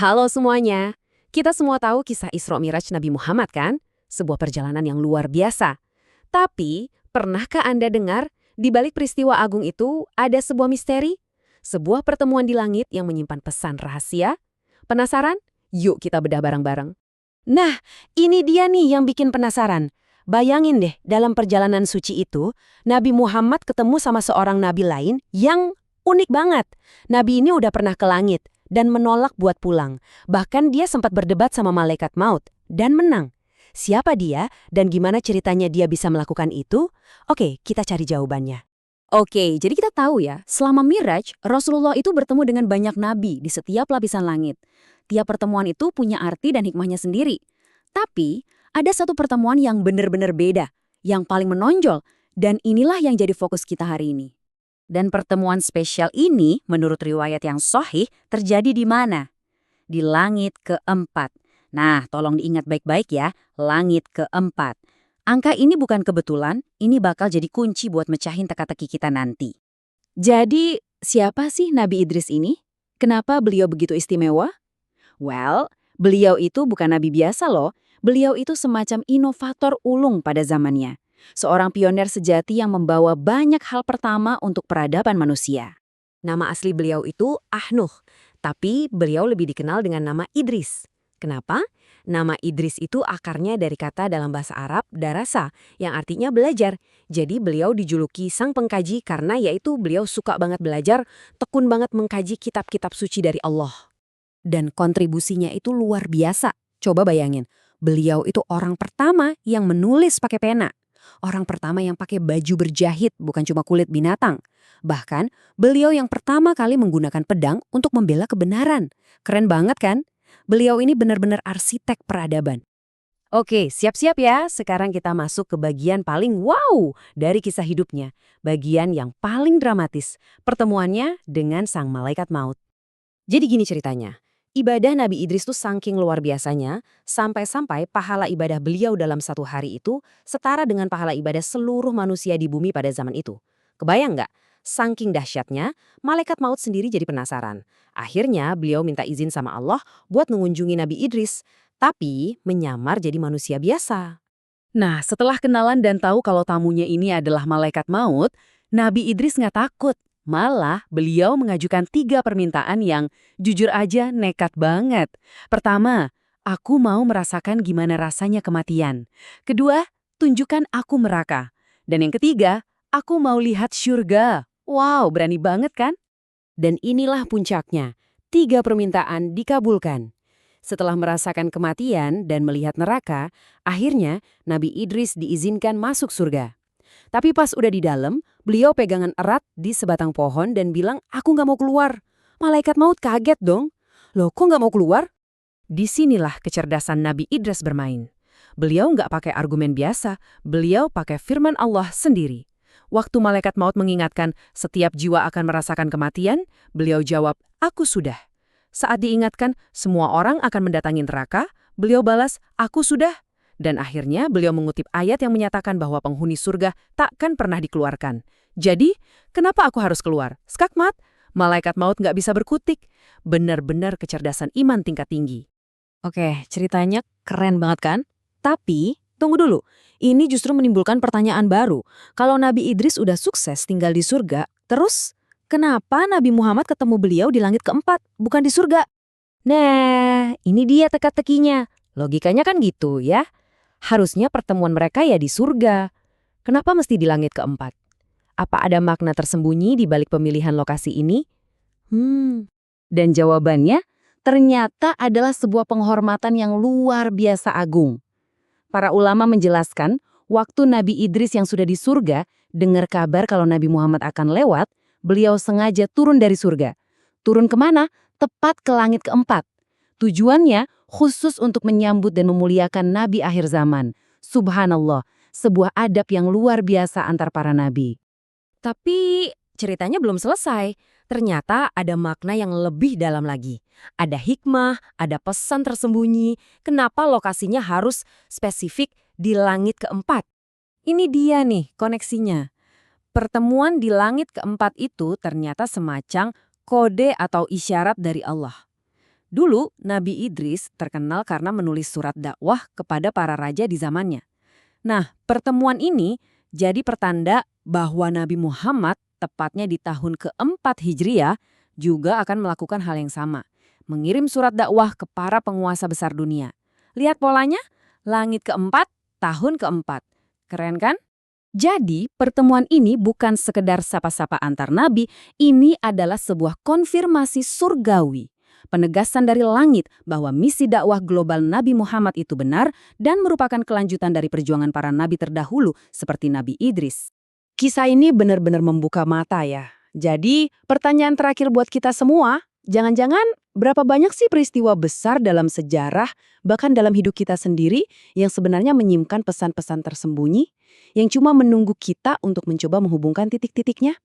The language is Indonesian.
Halo semuanya. Kita semua tahu kisah Isra Miraj Nabi Muhammad kan? Sebuah perjalanan yang luar biasa. Tapi, pernahkah Anda dengar di balik peristiwa agung itu ada sebuah misteri? Sebuah pertemuan di langit yang menyimpan pesan rahasia? Penasaran? Yuk kita bedah bareng-bareng. Nah, ini dia nih yang bikin penasaran. Bayangin deh, dalam perjalanan suci itu, Nabi Muhammad ketemu sama seorang nabi lain yang unik banget. Nabi ini udah pernah ke langit dan menolak buat pulang. Bahkan dia sempat berdebat sama malaikat maut dan menang. Siapa dia dan gimana ceritanya dia bisa melakukan itu? Oke, kita cari jawabannya. Oke, jadi kita tahu ya, selama Miraj, Rasulullah itu bertemu dengan banyak nabi di setiap lapisan langit. Tiap pertemuan itu punya arti dan hikmahnya sendiri. Tapi, ada satu pertemuan yang benar-benar beda, yang paling menonjol, dan inilah yang jadi fokus kita hari ini. Dan pertemuan spesial ini, menurut riwayat yang sahih, terjadi di mana? Di langit keempat. Nah, tolong diingat baik-baik ya, langit keempat. Angka ini bukan kebetulan, ini bakal jadi kunci buat mecahin teka-teki kita nanti. Jadi, siapa sih Nabi Idris ini? Kenapa beliau begitu istimewa? Well, beliau itu bukan nabi biasa loh. Beliau itu semacam inovator ulung pada zamannya. Seorang pionir sejati yang membawa banyak hal pertama untuk peradaban manusia. Nama asli beliau itu Ahnuh, tapi beliau lebih dikenal dengan nama Idris. Kenapa? Nama Idris itu akarnya dari kata dalam bahasa Arab darasa, yang artinya belajar. Jadi beliau dijuluki sang pengkaji karena yaitu beliau suka banget belajar, tekun banget mengkaji kitab-kitab suci dari Allah. Dan kontribusinya itu luar biasa. Coba bayangin, beliau itu orang pertama yang menulis pakai pena. Orang pertama yang pakai baju berjahit, bukan cuma kulit binatang. Bahkan, beliau yang pertama kali menggunakan pedang untuk membela kebenaran. Keren banget kan? Beliau ini benar-benar arsitek peradaban. Oke, siap-siap ya. Sekarang kita masuk ke bagian paling wow dari kisah hidupnya. Bagian yang paling dramatis, pertemuannya dengan sang malaikat maut. Jadi gini ceritanya. Ibadah Nabi Idris tuh saking luar biasanya, sampai-sampai pahala ibadah beliau dalam satu hari itu setara dengan pahala ibadah seluruh manusia di bumi pada zaman itu. Kebayang nggak? Saking dahsyatnya, malaikat maut sendiri jadi penasaran. Akhirnya beliau minta izin sama Allah buat mengunjungi Nabi Idris, tapi menyamar jadi manusia biasa. Nah, setelah kenalan dan tahu kalau tamunya ini adalah malaikat maut, Nabi Idris nggak takut. Malah, beliau mengajukan 3 permintaan yang jujur aja nekat banget. Pertama, aku mau merasakan gimana rasanya kematian. Kedua, tunjukkan aku neraka. Dan yang ketiga, aku mau lihat surga. Wow, berani banget kan? Dan inilah puncaknya, 3 permintaan dikabulkan. Setelah merasakan kematian dan melihat neraka, akhirnya Nabi Idris diizinkan masuk surga. Tapi pas udah di dalam, beliau pegangan erat di sebatang pohon dan bilang, aku nggak mau keluar. Malaikat maut kaget dong. Loh, kok nggak mau keluar? Disinilah kecerdasan Nabi Idris bermain. Beliau nggak pakai argumen biasa, beliau pakai firman Allah sendiri. Waktu malaikat maut mengingatkan setiap jiwa akan merasakan kematian, beliau jawab, aku sudah. Saat diingatkan semua orang akan mendatangi neraka, beliau balas, aku sudah. Dan akhirnya beliau mengutip ayat yang menyatakan bahwa penghuni surga takkan pernah dikeluarkan. Jadi, kenapa aku harus keluar? Skakmat, malaikat maut nggak bisa berkutik. Benar-benar kecerdasan iman tingkat tinggi. Oke, ceritanya keren banget kan? Tapi, tunggu dulu. Ini justru menimbulkan pertanyaan baru. Kalau Nabi Idris udah sukses tinggal di surga, terus kenapa Nabi Muhammad ketemu beliau di langit keempat, bukan di surga? Nah, ini dia teka-tekinya. Logikanya kan gitu ya. Harusnya pertemuan mereka ya di surga. Kenapa mesti di langit keempat? Apa ada makna tersembunyi di balik pemilihan lokasi ini? Dan jawabannya ternyata adalah sebuah penghormatan yang luar biasa agung. Para ulama menjelaskan, waktu Nabi Idris yang sudah di surga, dengar kabar kalau Nabi Muhammad akan lewat, beliau sengaja turun dari surga. Turun kemana? Tepat ke langit keempat. Tujuannya khusus untuk menyambut dan memuliakan Nabi akhir zaman. Subhanallah, sebuah adab yang luar biasa antar para nabi. Tapi ceritanya belum selesai. Ternyata ada makna yang lebih dalam lagi. Ada hikmah, ada pesan tersembunyi. Kenapa lokasinya harus spesifik di langit keempat? Ini dia nih koneksinya. Pertemuan di langit keempat itu ternyata semacam kode atau isyarat dari Allah. Dulu, Nabi Idris terkenal karena menulis surat dakwah kepada para raja di zamannya. Nah, pertemuan ini jadi pertanda bahwa Nabi Muhammad, tepatnya di tahun keempat Hijriah, juga akan melakukan hal yang sama. Mengirim surat dakwah ke para penguasa besar dunia. Lihat polanya, langit keempat, tahun keempat. Keren kan? Jadi, pertemuan ini bukan sekedar sapa-sapa antar nabi, ini adalah sebuah konfirmasi surgawi. Penegasan dari langit bahwa misi dakwah global Nabi Muhammad itu benar dan merupakan kelanjutan dari perjuangan para nabi terdahulu seperti Nabi Idris. Kisah ini benar-benar membuka mata ya. Jadi, pertanyaan terakhir buat kita semua, jangan-jangan berapa banyak sih peristiwa besar dalam sejarah, bahkan dalam hidup kita sendiri, yang sebenarnya menyimpan pesan-pesan tersembunyi, yang cuma menunggu kita untuk mencoba menghubungkan titik-titiknya?